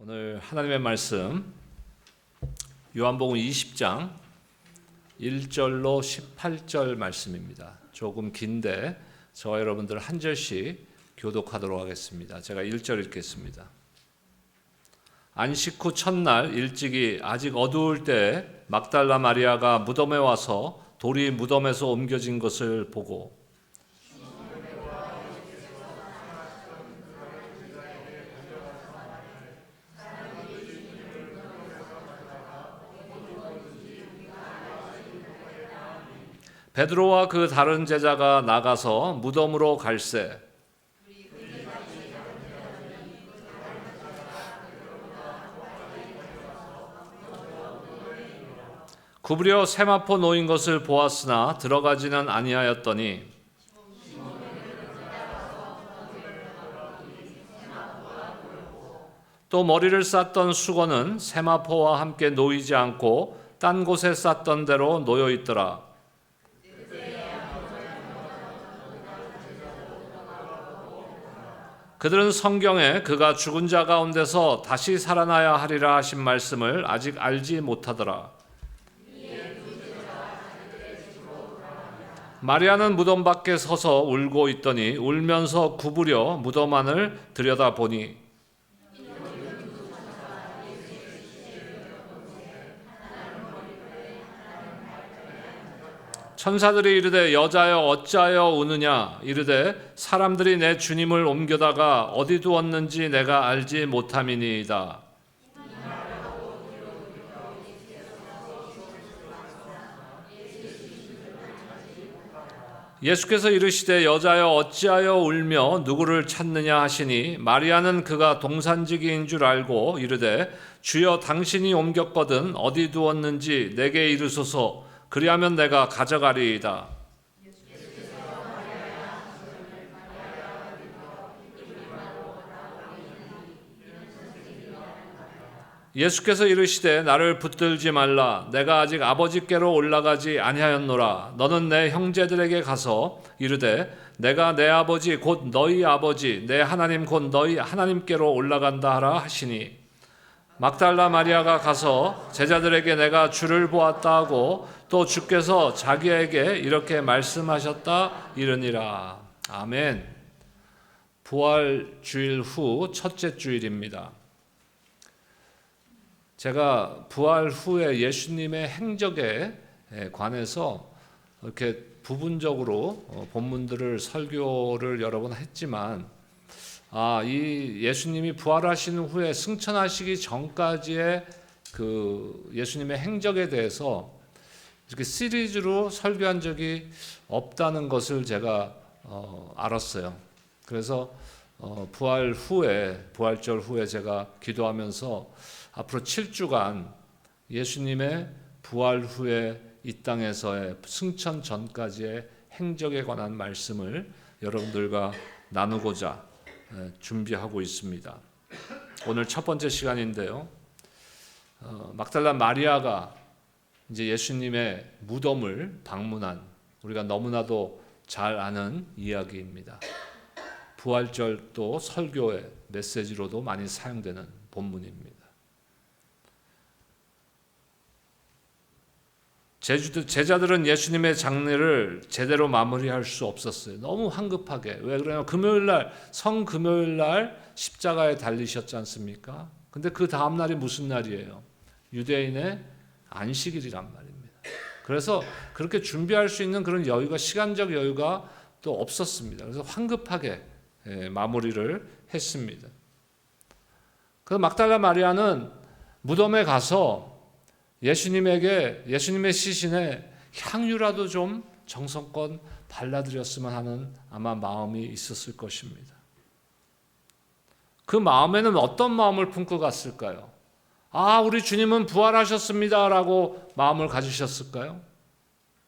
오늘 하나님의 말씀 요한복음 20장 1절로 18절 말씀입니다. 조금 긴데 저와 여러분들 한 절씩 교독하도록 하겠습니다. 제가 1절 읽겠습니다. 안식 후 첫날 일찍이 아직 어두울 때 막달라 마리아가 무덤에 와서 돌이 무덤에서 옮겨진 것을 보고 베드로와 그 다른 제자가 나가서 무덤으로 갈새 구부려 세마포 놓인 것을 보았으나 들어가지는 아니하였더니 또 머리를 쌌던 수건은 세마포와 함께 놓이지 않고 딴 곳에 쌌던 대로 놓여 있더라. 그들은 성경에 그가 죽은 자 가운데서 다시 살아나야 하리라 하신 말씀을 아직 알지 못하더라. 마리아는 무덤 밖에 서서 울고 있더니 울면서 구부려 무덤 안을 들여다보니 천사들이 이르되 여자여 어찌하여 우느냐 이르되 사람들이 내 주님을 옮겨다가 어디 두었는지 내가 알지 못함이니이다. 예수께서 이르시되 여자여 어찌하여 울며 누구를 찾느냐 하시니 마리아는 그가 동산지기인 줄 알고 이르되 주여 당신이 옮겼거든 어디 두었는지 내게 이르소서 그리하면 내가 가져가리이다. 예수께서 이르시되 나를 붙들지 말라. 내가 아직 아버지께로 올라가지 아니하였노라. 너는 내 형제들에게 가서 이르되 내가 내 아버지 곧 너희 아버지 내 하나님 곧 너희 하나님께로 올라간다 하라 하시니 막달라 마리아가 가서 제자들에게 내가 주를 보았다 하고 또 주께서 자기에게 이렇게 말씀하셨다 이르니라. 아멘. 부활 주일 후 첫째 주일입니다. 제가 부활 후에 예수님의 행적에 관해서 이렇게 부분적으로 본문들을 설교를 여러 번 했지만 이 예수님이 부활하신 후에 승천하시기 전까지의 그 예수님의 행적에 대해서 이렇게 시리즈로 설교한 적이 없다는 것을 제가 알았어요. 그래서 부활절 후에 제가 기도하면서 앞으로 7주간 예수님의 부활 후에 이 땅에서의 승천 전까지의 행적에 관한 말씀을 여러분들과 나누고자 준비하고 있습니다. 오늘 첫 번째 시간인데요. 막달라 마리아가 이제 예수님의 무덤을 방문한 우리가 너무나도 잘 아는 이야기입니다. 부활절도 설교의 메시지로도 많이 사용되는 본문입니다. 제자들은 예수님의 장례를 제대로 마무리할 수 없었어요. 너무 황급하게. 왜 그러냐면 성금요일날 십자가에 달리셨지 않습니까? 근데 그 다음 날이 무슨 날이에요? 유대인의 안식일이란 말입니다. 그래서 그렇게 준비할 수 있는 그런 여유가, 시간적 여유가 또 없었습니다. 그래서 황급하게 마무리를 했습니다. 그 막달라 마리아는 무덤에 가서 예수님의 시신에 향유라도 좀 정성껏 발라드렸으면 하는 아마 마음이 있었을 것입니다. 그 마음에는 어떤 마음을 품고 갔을까요? 우리 주님은 부활하셨습니다 라고 마음을 가지셨을까요?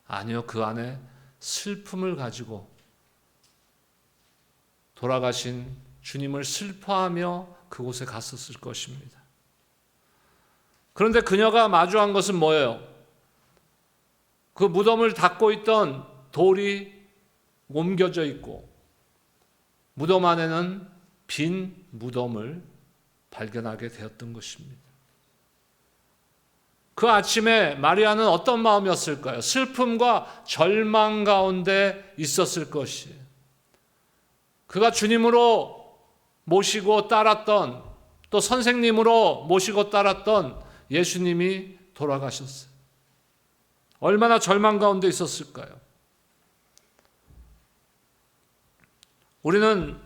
아니요, 그 안에 슬픔을 가지고 돌아가신 주님을 슬퍼하며 그곳에 갔었을 것입니다. 그런데 그녀가 마주한 것은 뭐예요? 그 무덤을 닫고 있던 돌이 옮겨져 있고 무덤 안에는 빈 무덤을 발견하게 되었던 것입니다. 그 아침에 마리아는 어떤 마음이었을까요? 슬픔과 절망 가운데 있었을 것이에요. 그가 주님으로 모시고 따랐던, 또 선생님으로 모시고 따랐던 예수님이 돌아가셨어요. 얼마나 절망 가운데 있었을까요? 우리는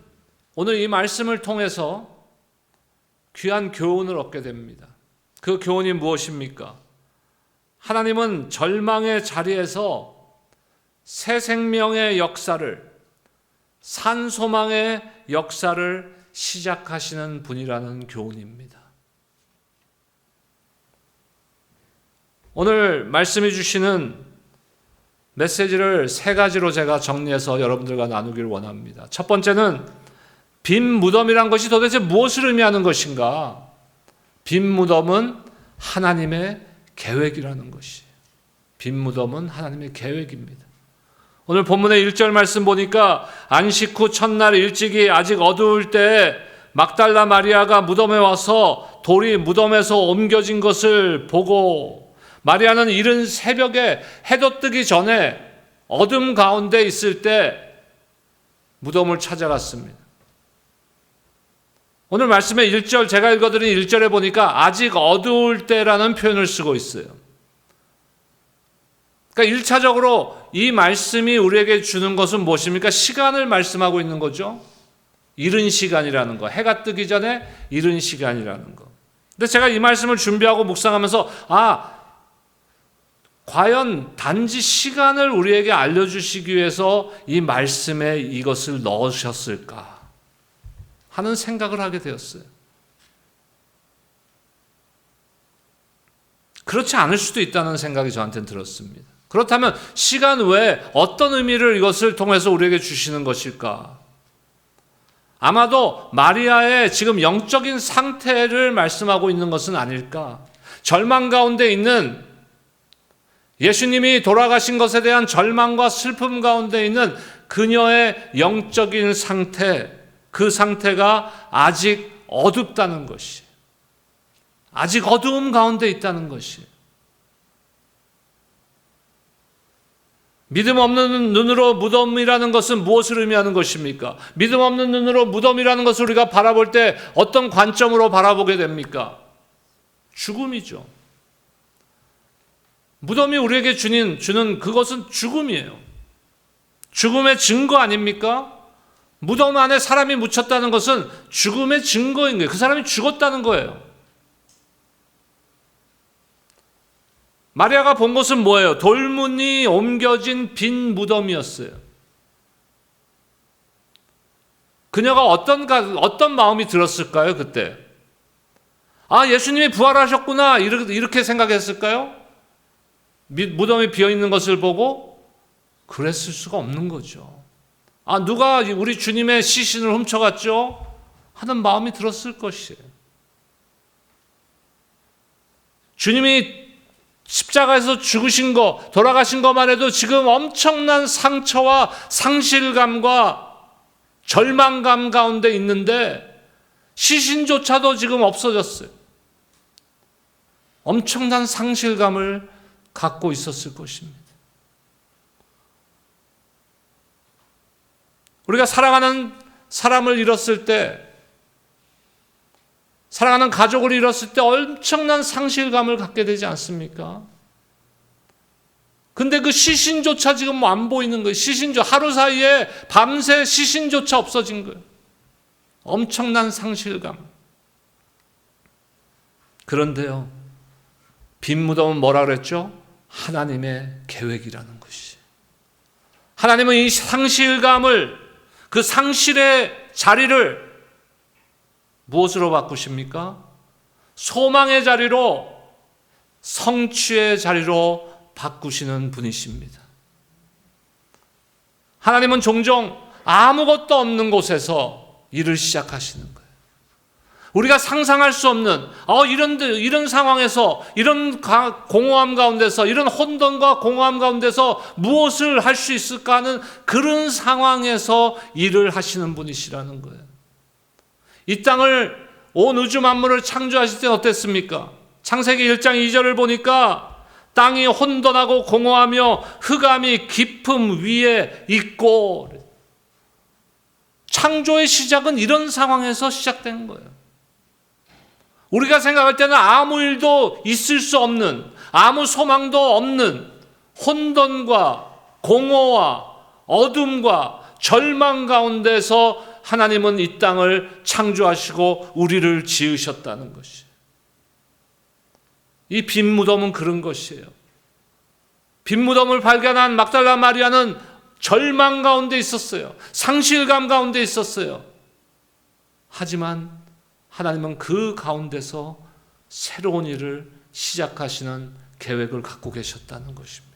오늘 이 말씀을 통해서 귀한 교훈을 얻게 됩니다. 그 교훈이 무엇입니까? 하나님은 절망의 자리에서 새 생명의 역사를, 산소망의 역사를 시작하시는 분이라는 교훈입니다. 오늘 말씀해 주시는 메시지를 세 가지로 제가 정리해서 여러분들과 나누기를 원합니다. 첫 번째는 빈 무덤이란 것이 도대체 무엇을 의미하는 것인가? 빈 무덤은 하나님의 계획이라는 것이에요. 빈 무덤은 하나님의 계획입니다. 오늘 본문의 1절 말씀 보니까 안식 후 첫날 일찍이 아직 어두울 때 막달라 마리아가 무덤에 와서 돌이 무덤에서 옮겨진 것을 보고, 마리아는 이른 새벽에 해도 뜨기 전에 어둠 가운데 있을 때 무덤을 찾아갔습니다. 오늘 말씀의 1절, 제가 읽어드린 1절에 보니까 아직 어두울 때라는 표현을 쓰고 있어요. 그러니까 1차적으로 이 말씀이 우리에게 주는 것은 무엇입니까? 시간을 말씀하고 있는 거죠. 이른 시간이라는 거, 해가 뜨기 전에 이른 시간이라는 거. 근데 제가 이 말씀을 준비하고 묵상하면서 과연 단지 시간을 우리에게 알려주시기 위해서 이 말씀에 이것을 넣으셨을까 하는 생각을 하게 되었어요. 그렇지 않을 수도 있다는 생각이 저한테는 들었습니다. 그렇다면 시간 외에 어떤 의미를 이것을 통해서 우리에게 주시는 것일까? 아마도 마리아의 지금 영적인 상태를 말씀하고 있는 것은 아닐까? 절망 가운데 있는, 예수님이 돌아가신 것에 대한 절망과 슬픔 가운데 있는 그녀의 영적인 상태, 그 상태가 아직 어둡다는 것이, 아직 어두움 가운데 있다는 것이, 믿음 없는 눈으로 무덤이라는 것은 무엇을 의미하는 것입니까? 믿음 없는 눈으로 무덤이라는 것을 우리가 바라볼 때 어떤 관점으로 바라보게 됩니까? 죽음이죠. 무덤이 우리에게 주는 그것은 죽음이에요. 죽음의 증거 아닙니까? 무덤 안에 사람이 묻혔다는 것은 죽음의 증거인 거예요. 그 사람이 죽었다는 거예요. 마리아가 본 것은 뭐예요? 돌문이 옮겨진 빈 무덤이었어요. 그녀가 어떤 마음이 들었을까요, 그때? 예수님이 부활하셨구나, 이렇게 생각했을까요? 무덤이 비어있는 것을 보고 그랬을 수가 없는 거죠. 누가 우리 주님의 시신을 훔쳐갔죠? 하는 마음이 들었을 것이에요. 주님이 십자가에서 죽으신 거, 돌아가신 것만 해도 지금 엄청난 상처와 상실감과 절망감 가운데 있는데 시신조차도 지금 없어졌어요. 엄청난 상실감을 갖고 있었을 것입니다. 우리가 사랑하는 사람을 잃었을 때, 사랑하는 가족을 잃었을 때 엄청난 상실감을 갖게 되지 않습니까? 근데 그 시신조차 지금 안 보이는 거예요. 하루 사이에 밤새 시신조차 없어진 거예요. 엄청난 상실감. 그런데요, 빈 무덤은 뭐라 그랬죠? 하나님의 계획이라는 것이. 하나님은 이 상실감을, 그 상실의 자리를 무엇으로 바꾸십니까? 소망의 자리로, 성취의 자리로 바꾸시는 분이십니다. 하나님은 종종 아무것도 없는 곳에서 일을 시작하시는 거예요. 우리가 상상할 수 없는 이런 상황에서, 이런 공허함 가운데서, 이런 혼돈과 공허함 가운데서 무엇을 할 수 있을까 하는 그런 상황에서 일을 하시는 분이시라는 거예요. 이 땅을 온 우주 만물을 창조하실 때 어땠습니까? 창세기 1장 2절을 보니까 땅이 혼돈하고 공허하며 흑암이 깊음 위에 있고, 창조의 시작은 이런 상황에서 시작된 거예요. 우리가 생각할 때는 아무 일도 있을 수 없는, 아무 소망도 없는 혼돈과 공허와 어둠과 절망 가운데서 하나님은 이 땅을 창조하시고 우리를 지으셨다는 것이에요. 이 빈 무덤은 그런 것이에요. 빈 무덤을 발견한 막달라 마리아는 절망 가운데 있었어요. 상실감 가운데 있었어요. 하지만 하나님은 그 가운데서 새로운 일을 시작하시는 계획을 갖고 계셨다는 것입니다.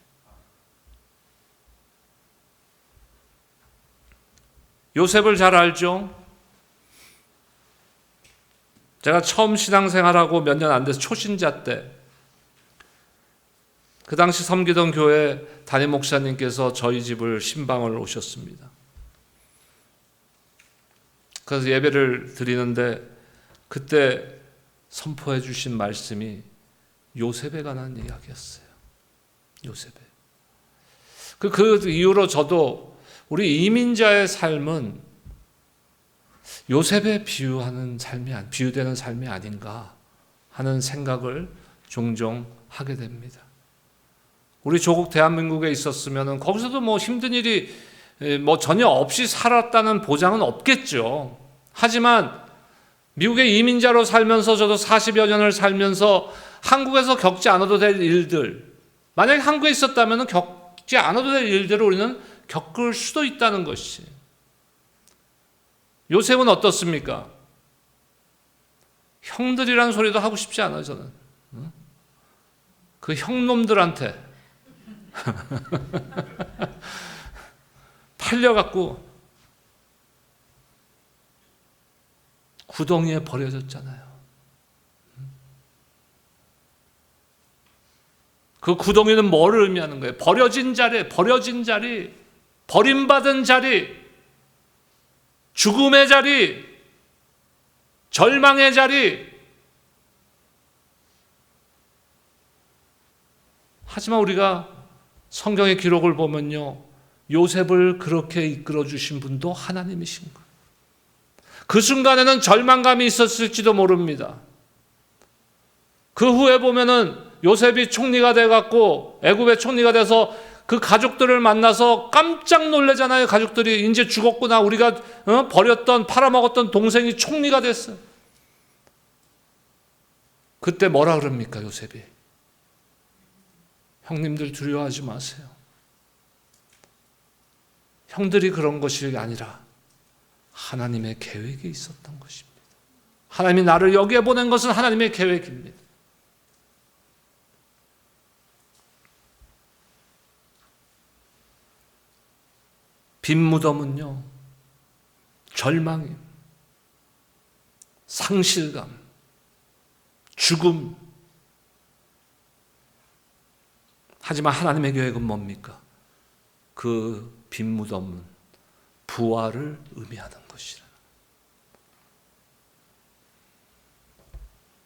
요셉을 잘 알죠? 제가 처음 신앙생활하고 몇 년 안 돼서 초신자 때, 그 당시 섬기던 교회 담임 목사님께서 저희 집을 신방을 오셨습니다. 그래서 예배를 드리는데 그때 선포해 주신 말씀이 요셉에 관한 이야기였어요. 요셉에. 그 이후로 저도 우리 이민자의 삶은 요셉에 비유되는 삶이 아닌가 하는 생각을 종종 하게 됩니다. 우리 조국 대한민국에 있었으면 거기서도 힘든 일이 전혀 없이 살았다는 보장은 없겠죠. 하지만 미국의 이민자로 살면서 저도 40여 년을 살면서 한국에서 겪지 않아도 될 일들, 만약에 한국에 있었다면 겪지 않아도 될 일들을 우리는 겪을 수도 있다는 것이. 요셉은 어떻습니까? 형들이라는 소리도 하고 싶지 않아요, 저는. 그 형놈들한테 팔려갖고 구덩이에 버려졌잖아요. 그 구덩이는 뭐를 의미하는 거예요? 버려진 자리, 버림받은 자리, 죽음의 자리, 절망의 자리. 하지만 우리가 성경의 기록을 보면요, 요셉을 그렇게 이끌어 주신 분도 하나님이신 거예요. 그 순간에는 절망감이 있었을지도 모릅니다. 그 후에 보면은 요셉이 총리가 돼갖고 애굽의 총리가 돼서 그 가족들을 만나서 깜짝 놀라잖아요. 가족들이 이제 죽었구나. 우리가 버렸던 팔아먹었던 동생이 총리가 됐어요. 그때 뭐라 그럽니까, 요셉이? 형님들 두려워하지 마세요. 형들이 그런 것이 아니라 하나님의 계획이 있었던 것입니다. 하나님이 나를 여기에 보낸 것은 하나님의 계획입니다. 빈 무덤은요, 절망, 상실감, 죽음. 하지만 하나님의 계획은 뭡니까? 그 빈 무덤은 부활을 의미하는 것이라.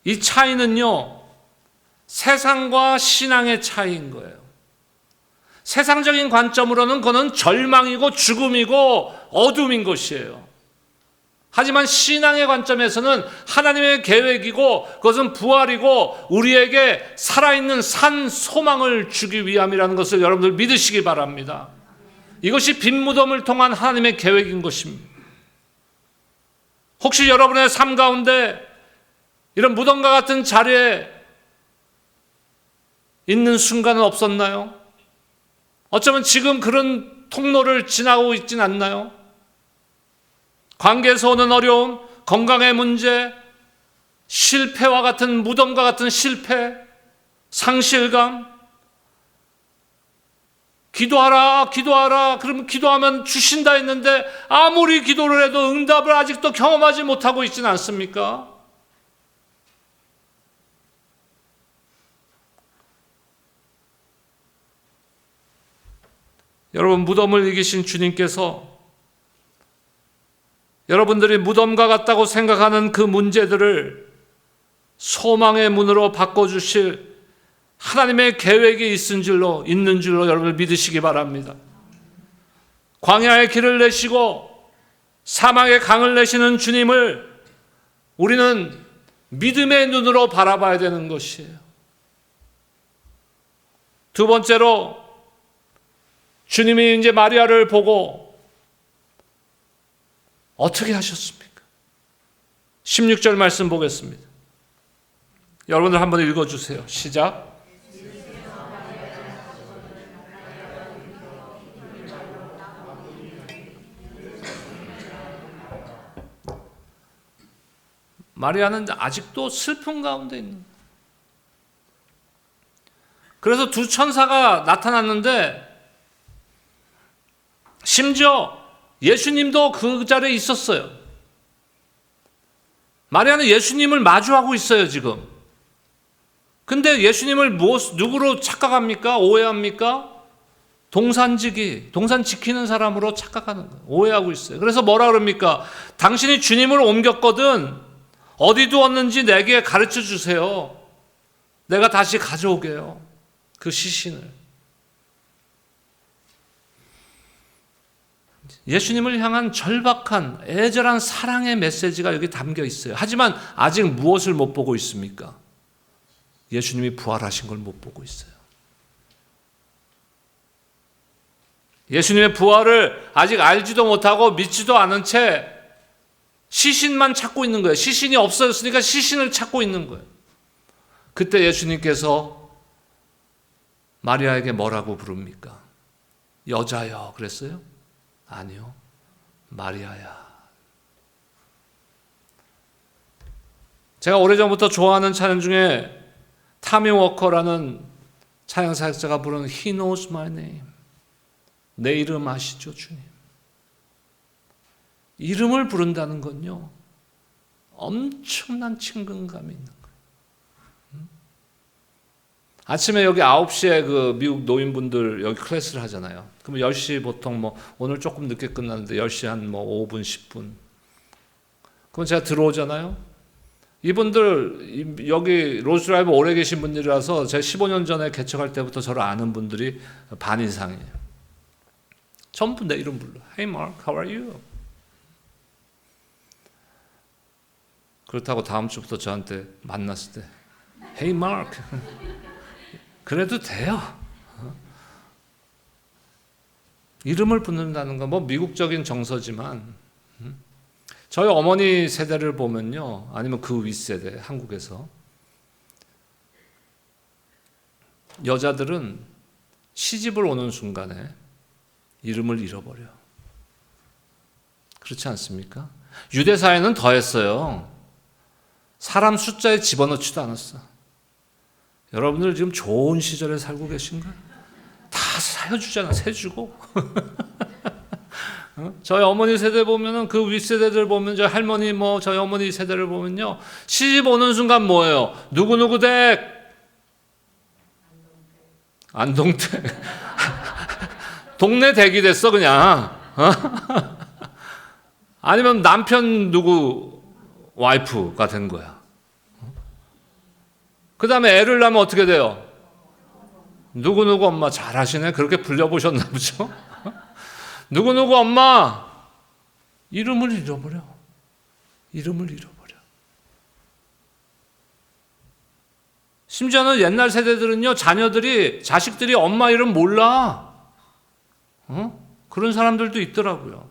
이 차이는요, 세상과 신앙의 차이인 거예요. 세상적인 관점으로는 그거는 절망이고 죽음이고 어둠인 것이에요. 하지만 신앙의 관점에서는 하나님의 계획이고 그것은 부활이고 우리에게 살아있는 산 소망을 주기 위함이라는 것을 여러분들 믿으시기 바랍니다. 이것이 빈 무덤을 통한 하나님의 계획인 것입니다. 혹시 여러분의 삶 가운데 이런 무덤과 같은 자리에 있는 순간은 없었나요? 어쩌면 지금 그런 통로를 지나고 있진 않나요? 관계에서 오는 어려움, 건강의 문제, 실패와 같은 무덤과 같은 실패, 상실감. 기도하라. 그러면 기도하면 주신다 했는데 아무리 기도를 해도 응답을 아직도 경험하지 못하고 있지는 않습니까? 여러분, 무덤을 이기신 주님께서 여러분들이 무덤과 같다고 생각하는 그 문제들을 소망의 문으로 바꿔주실 하나님의 계획이 있는 줄로 여러분을 믿으시기 바랍니다. 광야의 길을 내시고 사막의 강을 내시는 주님을 우리는 믿음의 눈으로 바라봐야 되는 것이에요. 두 번째로 주님이 이제 마리아를 보고 어떻게 하셨습니까? 16절 말씀 보겠습니다. 여러분들 한번 읽어주세요. 시작. 마리아는 아직도 슬픔 가운데 있는 거예요. 그래서 두 천사가 나타났는데 심지어 예수님도 그 자리에 있었어요. 마리아는 예수님을 마주하고 있어요, 지금. 근데 예수님을 누구로 착각합니까? 오해합니까? 동산 지키는 사람으로 착각하는 거예요. 오해하고 있어요. 그래서 뭐라 그럽니까? 당신이 주님을 옮겼거든. 어디 두었는지 내게 가르쳐 주세요. 내가 다시 가져오게요. 그 시신을. 예수님을 향한 절박한 애절한 사랑의 메시지가 여기 담겨 있어요. 하지만 아직 무엇을 못 보고 있습니까? 예수님이 부활하신 걸 못 보고 있어요. 예수님의 부활을 아직 알지도 못하고 믿지도 않은 채 시신만 찾고 있는 거예요. 시신이 없어졌으니까 시신을 찾고 있는 거예요. 그때 예수님께서 마리아에게 뭐라고 부릅니까? 여자여 그랬어요? 아니요. 마리아야. 제가 오래전부터 좋아하는 찬양 중에 타미 워커라는 찬양 사역자가 부르는 He knows my name. 내 이름 아시죠, 주님? 이름을 부른다는 건요, 엄청난 친근감이 있는 거예요. 아침에 여기 9시에 그 미국 노인분들 여기 클래스를 하잖아요. 그러면 10시 보통 오늘 조금 늦게 끝났는데 10시 한 5분, 10분. 그럼 제가 들어오잖아요. 이분들 여기 로스드라이브 오래 계신 분들이라서 제가 15년 전에 개척할 때부터 저를 아는 분들이 반 이상이에요. 전부 내 이름 불러. Hey Mark, how are you? 그렇다고 다음 주부터 저한테 만났을 때 Hey Mark 그래도 돼요. 이름을 붙는다는 건 미국적인 정서지만 저희 어머니 세대를 보면요, 아니면 그 윗세대 한국에서 여자들은 시집을 오는 순간에 이름을 잃어버려. 그렇지 않습니까? 유대 사회는 더했어요. 사람 숫자에 집어넣지도 않았어. 여러분들 지금 좋은 시절에 살고 계신가요? 다 사여주잖아, 세주고. 저희 어머니 세대 보면은 그 윗세대들 보면 저희 할머니 저희 어머니 세대를 보면요, 시집 오는 순간 뭐예요? 누구누구 댁 안동댁 동네 댁이 됐어 그냥. 아니면 남편 누구 와이프가 된 거야. 그 다음에 애를 낳으면 어떻게 돼요? 누구누구 엄마. 잘하시네. 그렇게 불려보셨나 보죠. 누구누구 엄마. 이름을 잃어버려. 이름을 잃어버려. 심지어는 옛날 세대들은요, 자식들이 엄마 이름 몰라. 그런 사람들도 있더라고요.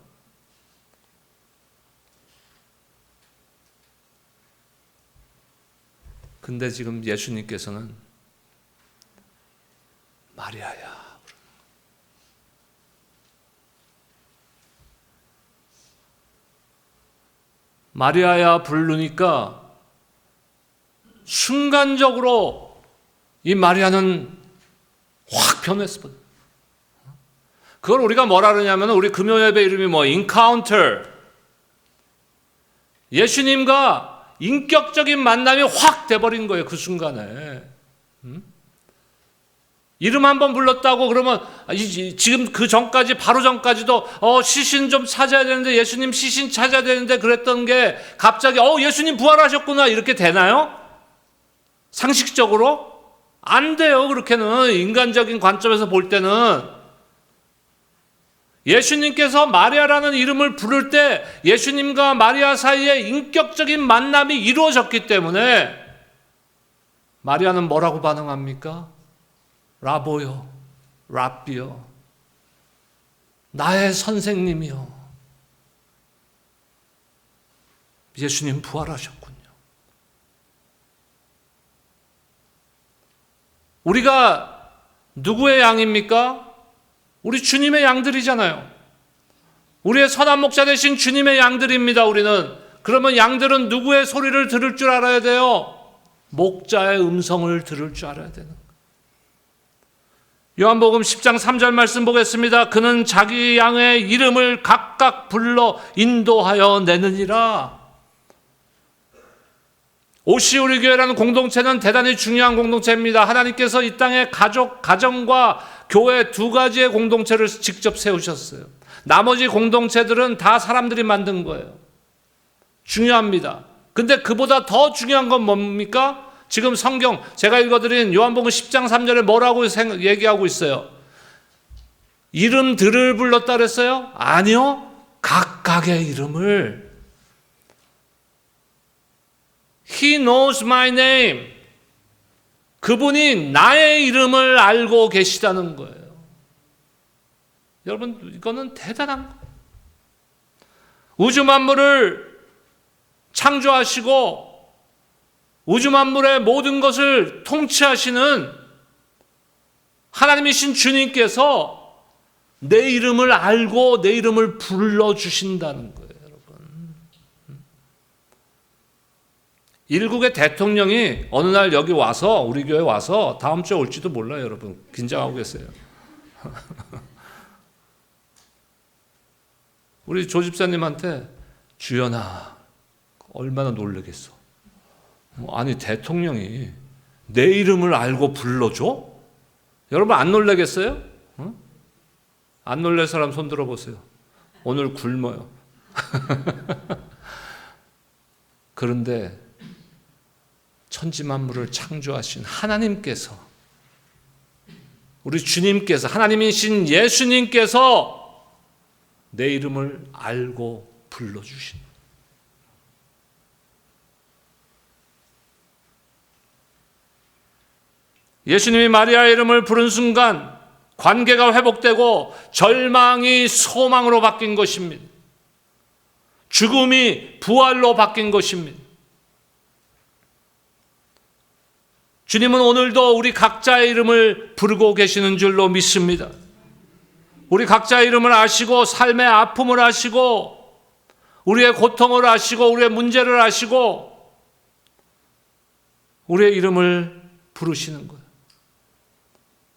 근데 지금 예수님께서는 마리아야. 마리아야 부르니까 순간적으로 이 마리아는 확 변했어. 그걸 우리가 뭐라 그러냐면, 우리 금요예배 이름이 encounter. 예수님과 인격적인 만남이 확 돼버린 거예요, 그 순간에. 이름 한번 불렀다고 그러면 지금 그 전까지 바로 전까지도 시신 좀 찾아야 되는데 예수님 시신 찾아야 되는데 그랬던 게 갑자기 예수님 부활하셨구나 이렇게 되나요? 상식적으로? 안 돼요. 그렇게는 인간적인 관점에서 볼 때는 예수님께서 마리아라는 이름을 부를 때 예수님과 마리아 사이에 인격적인 만남이 이루어졌기 때문에 마리아는 뭐라고 반응합니까? 라보요, 랍비요, 나의 선생님이요. 예수님 부활하셨군요. 우리가 누구의 양입니까? 우리 주님의 양들이잖아요. 우리의 선한 목자 되신 주님의 양들입니다. 우리는. 그러면 양들은 누구의 소리를 들을 줄 알아야 돼요? 목자의 음성을 들을 줄 알아야 되는 거예요. 요한복음 10장 3절 말씀 보겠습니다. 그는 자기 양의 이름을 각각 불러 인도하여 내느니라. 오시 우리 교회라는 공동체는 대단히 중요한 공동체입니다. 하나님께서 이 땅에 가족, 가정과 교회 두 가지의 공동체를 직접 세우셨어요. 나머지 공동체들은 다 사람들이 만든 거예요. 중요합니다. 근데 그보다 더 중요한 건 뭡니까? 지금 성경 제가 읽어드린 요한복음 10장 3절에 뭐라고 얘기하고 있어요? 이름들을 불렀다 그랬어요? 아니요. 각각의 이름을. He knows my name. 그분이 나의 이름을 알고 계시다는 거예요. 여러분, 이거는 대단한 거예요. 우주 만물을 창조하시고 우주 만물의 모든 것을 통치하시는 하나님이신 주님께서 내 이름을 알고 내 이름을 불러주신다는 거예요, 여러분. 일국의 대통령이 어느 날 여기 와서, 우리 교회 와서 다음 주에 올지도 몰라요, 여러분. 긴장하고 계세요. 우리 조 집사님한테 주연아, 얼마나 놀라겠어. 아니, 대통령이 내 이름을 알고 불러줘? 여러분 안 놀라겠어요? 응? 안 놀랄 사람 손 들어보세요. 오늘 굶어요. 그런데 천지만물을 창조하신 하나님께서, 우리 주님께서, 하나님이신 예수님께서 내 이름을 알고 불러주신. 예수님이 마리아의 이름을 부른 순간 관계가 회복되고 절망이 소망으로 바뀐 것입니다. 죽음이 부활로 바뀐 것입니다. 주님은 오늘도 우리 각자의 이름을 부르고 계시는 줄로 믿습니다. 우리 각자의 이름을 아시고 삶의 아픔을 아시고 우리의 고통을 아시고 우리의 문제를 아시고 우리의 이름을 부르시는 거예요.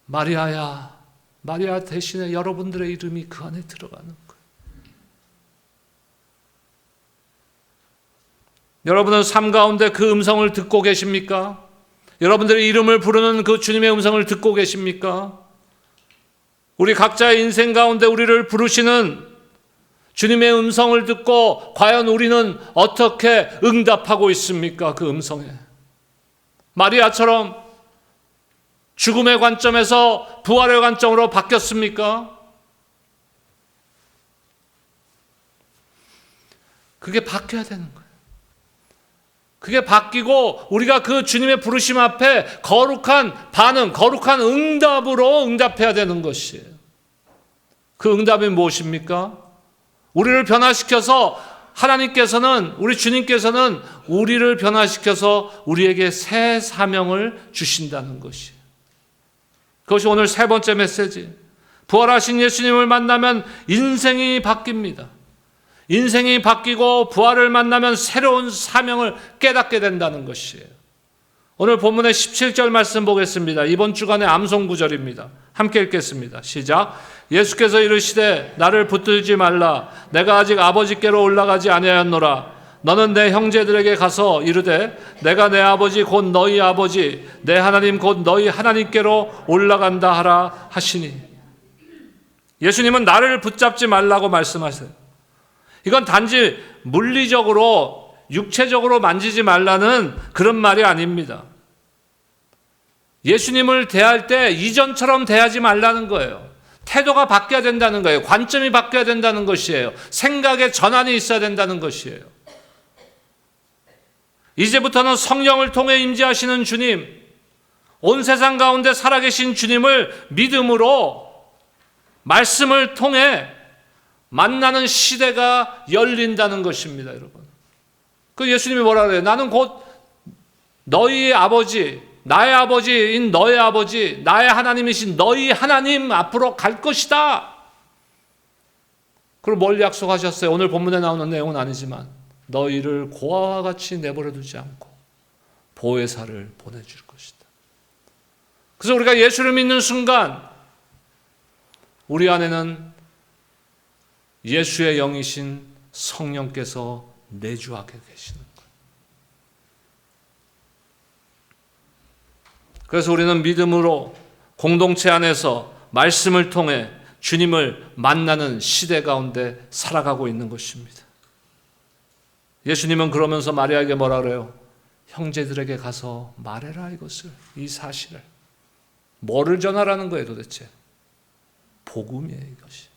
마리아야, 마리아 대신에 여러분들의 이름이 그 안에 들어가는 거예요. 여러분은 삶 가운데 그 음성을 듣고 계십니까? 여러분들의 이름을 부르는 그 주님의 음성을 듣고 계십니까? 우리 각자의 인생 가운데 우리를 부르시는 주님의 음성을 듣고 과연 우리는 어떻게 응답하고 있습니까? 그 음성에. 마리아처럼 죽음의 관점에서 부활의 관점으로 바뀌었습니까? 그게 바뀌어야 되는 거예요. 그게 바뀌고 우리가 그 주님의 부르심 앞에 거룩한 반응, 거룩한 응답으로 응답해야 되는 것이에요. 그 응답이 무엇입니까? 우리를 변화시켜서 하나님께서는, 우리 주님께서는 우리를 변화시켜서 우리에게 새 사명을 주신다는 것이에요. 그것이 오늘 세 번째 메시지. 부활하신 예수님을 만나면 인생이 바뀝니다. 인생이 바뀌고 부활을 만나면 새로운 사명을 깨닫게 된다는 것이에요. 오늘 본문의 17절 말씀 보겠습니다. 이번 주간의 암송 구절입니다. 함께 읽겠습니다. 시작. 예수께서 이르시되 나를 붙들지 말라. 내가 아직 아버지께로 올라가지 아니하였노라. 너는 내 형제들에게 가서 이르되 내가 내 아버지 곧 너희 아버지 내 하나님 곧 너희 하나님께로 올라간다 하라 하시니. 예수님은 나를 붙잡지 말라고 말씀하세요. 이건 단지 물리적으로 육체적으로 만지지 말라는 그런 말이 아닙니다. 예수님을 대할 때 이전처럼 대하지 말라는 거예요. 태도가 바뀌어야 된다는 거예요. 관점이 바뀌어야 된다는 것이에요. 생각의 전환이 있어야 된다는 것이에요. 이제부터는 성령을 통해 임재하시는 주님, 온 세상 가운데 살아계신 주님을 믿음으로 말씀을 통해 만나는 시대가 열린다는 것입니다, 여러분. 그 예수님이 뭐라 그래요? 나는 곧 너희 아버지, 나의 아버지인 너의 아버지, 나의 하나님이신 너희 하나님 앞으로 갈 것이다. 그리고 뭘 약속하셨어요? 오늘 본문에 나오는 내용은 아니지만 너희를 고아와 같이 내버려 두지 않고 보혜사를 보내줄 것이다. 그래서 우리가 예수를 믿는 순간 우리 안에는 예수의 영이신 성령께서 내주하게 계시는 거예요. 그래서 우리는 믿음으로 공동체 안에서 말씀을 통해 주님을 만나는 시대 가운데 살아가고 있는 것입니다. 예수님은 그러면서 마리아에게 뭐라 그래요? 형제들에게 가서 말해라 이것을, 이 사실을. 뭐를 전하라는 거예요 도대체? 복음이에요 이것이.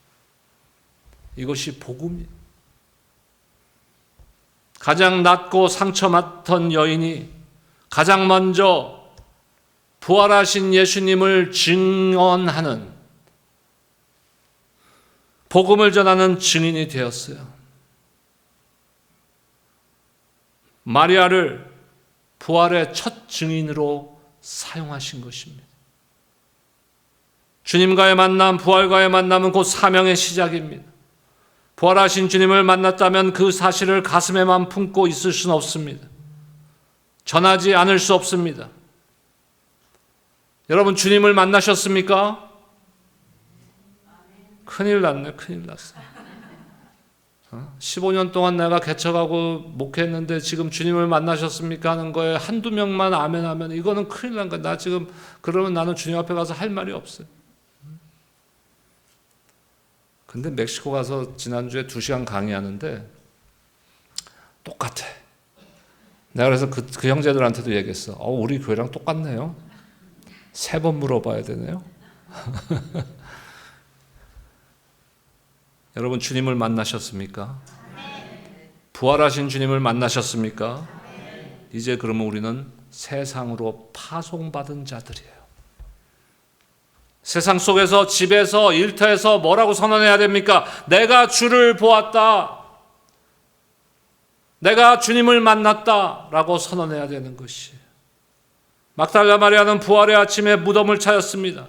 이것이 복음이에요. 가장 낮고 상처 맡던 여인이 가장 먼저 부활하신 예수님을 증언하는, 복음을 전하는 증인이 되었어요. 마리아를 부활의 첫 증인으로 사용하신 것입니다. 주님과의 만남, 부활과의 만남은 곧 사명의 시작입니다. 부활하신 주님을 만났다면 그 사실을 가슴에만 품고 있을 수는 없습니다. 전하지 않을 수 없습니다. 여러분 주님을 만나셨습니까? 큰일 났네, 큰일 났어. 15년 동안 내가 개척하고 목회했는데 지금 주님을 만나셨습니까? 하는 거에 한두 명만 아멘 하면 이거는 큰일 난 거야. 나 지금 그러면 나는 주님 앞에 가서 할 말이 없어요. 근데 멕시코 가서 지난주에 2시간 강의하는데 똑같아. 내가 그래서 그 형제들한테도 얘기했어. 우리 교회랑 똑같네요. 3번 물어봐야 되네요. 여러분 주님을 만나셨습니까? 부활하신 주님을 만나셨습니까? 이제 그러면 우리는 세상으로 파송받은 자들이에요. 세상 속에서, 집에서, 일터에서 뭐라고 선언해야 됩니까? 내가 주를 보았다. 내가 주님을 만났다. 라고 선언해야 되는 것이에요. 막달라 마리아는 부활의 아침에 무덤을 찾았습니다.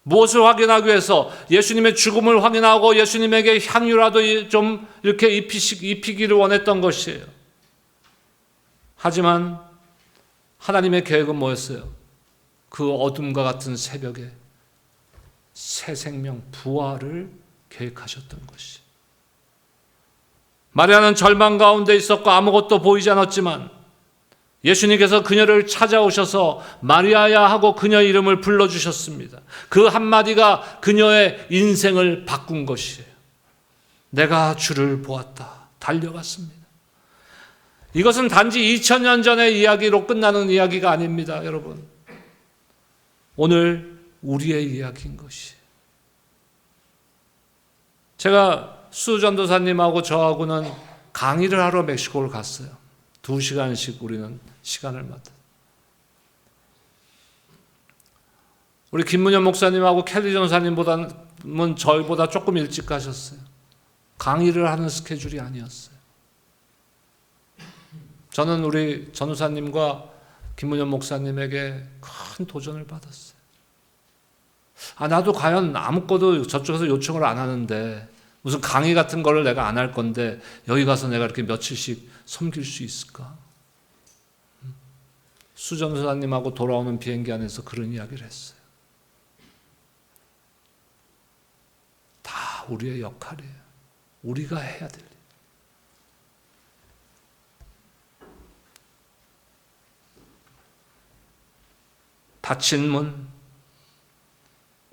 무엇을 확인하기 위해서? 예수님의 죽음을 확인하고 예수님에게 향유라도 좀 이렇게 입히기를 원했던 것이에요. 하지만 하나님의 계획은 뭐였어요? 그 어둠과 같은 새벽에 새 생명, 부활을 계획하셨던 것이. 마리아는 절망 가운데 있었고 아무것도 보이지 않았지만 예수님께서 그녀를 찾아오셔서 마리아야 하고 그녀 이름을 불러주셨습니다. 그 한마디가 그녀의 인생을 바꾼 것이에요. 내가 주를 보았다. 달려갔습니다. 이것은 단지 2000년 전의 이야기로 끝나는 이야기가 아닙니다, 여러분. 오늘 우리의 이야기인 것이. 제가 수 전도사님하고 저하고는 강의를 하러 멕시코를 갔어요. 2시간씩 우리는 시간을 맡아. 우리 김문현 목사님하고 켈리 전사님보다는 저희보다 조금 일찍 가셨어요. 강의를 하는 스케줄이 아니었어요. 저는 우리 전우사님과 김문현 목사님에게 큰 도전을 받았어요. 나도 과연 아무것도 저쪽에서 요청을 안 하는데 무슨 강의 같은 거를 내가 안 할 건데 여기 가서 내가 이렇게 며칠씩 섬길 수 있을까? 수전사님하고 돌아오는 비행기 안에서 그런 이야기를 했어요. 다 우리의 역할이에요. 우리가 해야 될 일. 닫힌 문,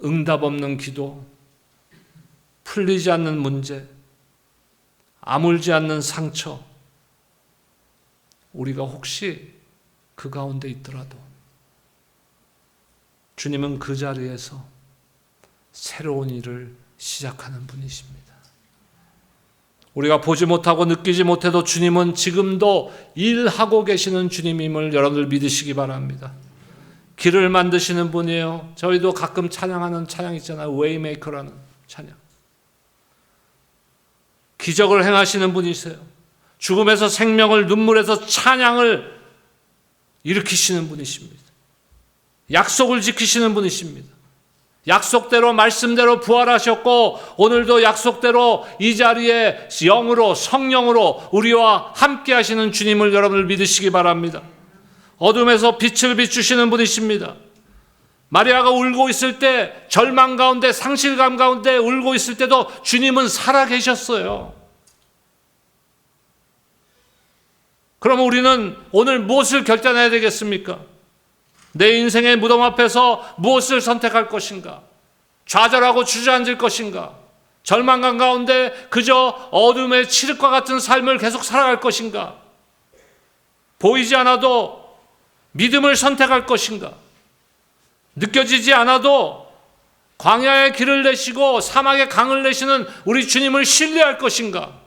응답 없는 기도, 풀리지 않는 문제, 아물지 않는 상처, 우리가 혹시 그 가운데 있더라도 주님은 그 자리에서 새로운 일을 시작하는 분이십니다. 우리가 보지 못하고 느끼지 못해도 주님은 지금도 일하고 계시는 주님임을 여러분들 믿으시기 바랍니다. 길을 만드시는 분이에요. 저희도 가끔 찬양하는 찬양 있잖아요. 웨이메이커라는 찬양. 기적을 행하시는 분이세요. 죽음에서 생명을, 눈물에서 찬양을 일으키시는 분이십니다. 약속을 지키시는 분이십니다. 약속대로 말씀대로 부활하셨고 오늘도 약속대로 이 자리에 영으로 성령으로 우리와 함께 하시는 주님을 여러분을 믿으시기 바랍니다. 어둠에서 빛을 비추시는 분이십니다. 마리아가 울고 있을 때, 절망 가운데, 상실감 가운데 울고 있을 때도 주님은 살아계셨어요. 그럼 우리는 오늘 무엇을 결단해야 되겠습니까? 내 인생의 무덤 앞에서 무엇을 선택할 것인가? 좌절하고 주저앉을 것인가? 절망감 가운데 그저 어둠의 칠흑과 같은 삶을 계속 살아갈 것인가? 보이지 않아도 믿음을 선택할 것인가? 느껴지지 않아도 광야의 길을 내시고 사막의 강을 내시는 우리 주님을 신뢰할 것인가?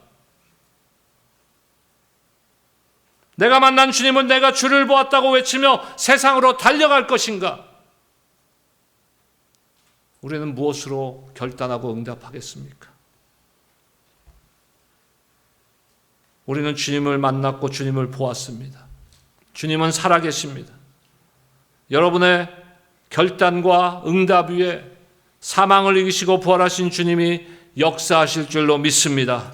내가 만난 주님은 내가 주를 보았다고 외치며 세상으로 달려갈 것인가? 우리는 무엇으로 결단하고 응답하겠습니까? 우리는 주님을 만났고 주님을 보았습니다. 주님은 살아계십니다. 여러분의 결단과 응답 위에 사망을 이기시고 부활하신 주님이 역사하실 줄로 믿습니다.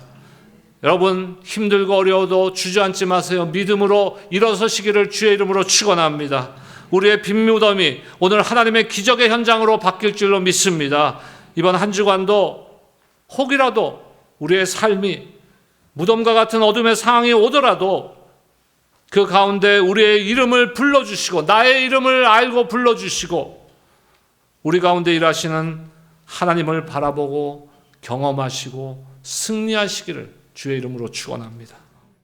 여러분 힘들고 어려워도 주저앉지 마세요. 믿음으로 일어서시기를 주의 이름으로 축원합니다. 우리의 빈 무덤이 오늘 하나님의 기적의 현장으로 바뀔 줄로 믿습니다. 이번 한 주간도 혹이라도 우리의 삶이 무덤과 같은 어둠의 상황이 오더라도 그 가운데 우리의 이름을 불러주시고 나의 이름을 알고 불러주시고 우리 가운데 일하시는 하나님을 바라보고 경험하시고 승리하시기를 주의 이름으로 축원합니다.